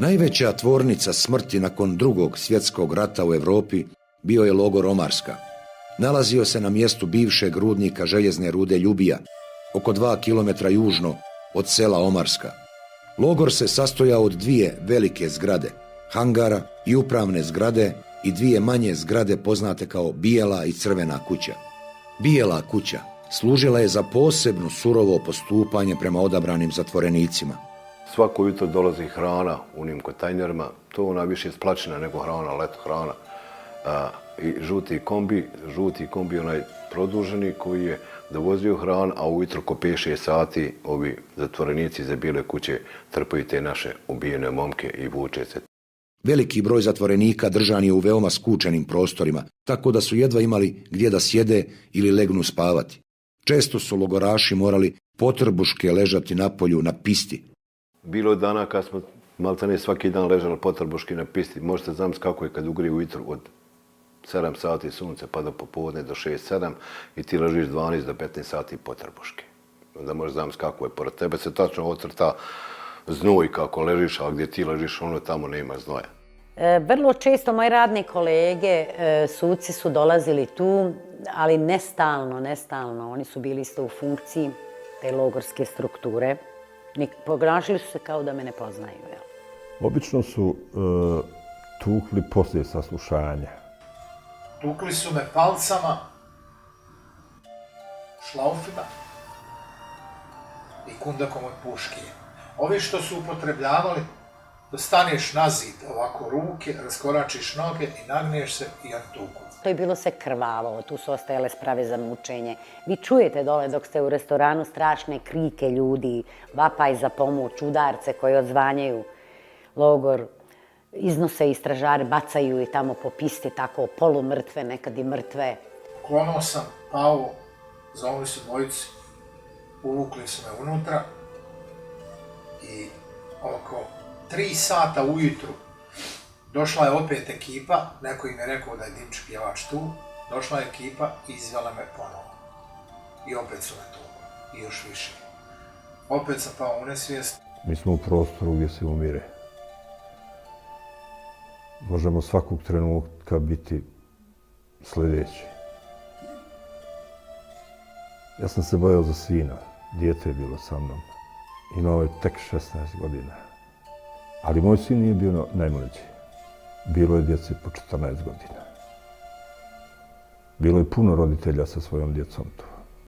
Najveća tvornica smrti nakon Drugog svjetskog rata u Europi bio je logor Omarska. Nalazio se na mjestu bivšeg rudnika željezne rude Ljubija, oko 2 km južno od sela Omarska. Logor se sastojao od 2 velike zgrade, hangara i upravne zgrade i 2 manje zgrade poznate kao Bijela i Crvena kuća. Bijela kuća služila je za posebno surovo postupanje prema odabranim zatvorenicima. Svako jutro dolazi hrana u onim kontejnerima, to ona više isplaćena nego hrana, leto hrana. I žuti kombi onaj produženi koji je dovozio hranu, a ujutro ko 5-6 sati ovi zatvorenici za Bijele kuće trpaju te naše ubijene momke i vuče se. Veliki broj zatvorenika držan je u veoma skučenim prostorima, tako da su jedva imali gdje da sjede ili legnu spavati. Često su logoraši morali potrbuške ležati na polju na pisti. Bilo je dana kad smo maltene svaki dan ležali potrbuški na pisti. Možete zamisliti kako je kad ugrije ujutro od 7 sati sunce pa do popodne do 6-7 i ti ležiš 12 do 15 sati potrbuški. Onda možeš zamisliti kako je. Pored tebe se tačno ocrta znoj kako ležiš, a gdje ti ležiš ono tamo nema znoja. Vrlo često moji radni kolege, suci su dolazili tu, ali ne stalno. Oni su bili isto u funkciji te logorske strukture. Ponašali su se kao da me ne poznaju. Obično su tukli poslije saslušanja. Tukli su me palcama, šlaufima i kundakom od puške. Ovi što su upotrebljavali, da staneš na zid, ovako ruke, raskoračiš noge i nagneš se i on tuku. To je bilo sve krvavo, tu su ostajale sprave za mučenje. Vi čujete dole dok ste u restoranu strašne krike ljudi, vapaj za pomoć, udarce koji odzvanjaju logor. Iznose i stražari, bacaju i tamo po pisti, tako polumrtve, nekad i mrtve. Klonuo sam, pao, zovili su dvojici, uvukli su me unutra i oko 3 sata ujutru došla je opet ekipa, neko im je rekao da je Dimčik pjevač tu, došla je ekipa i izvela me ponovo. I opet su me tukli, i još više. Opet sam pao u nesvijest. Mi smo u prostoru gdje se umire. Možemo svakog trenutka biti sljedeći. Ja sam se bojao za sina, dijete je bilo sa mnom. Imao je tek 16 godina. Ali moj sin nije bio najmlađi. Bilo je djece po 14 godina. Bilo je puno roditelja sa svojom djecom tu.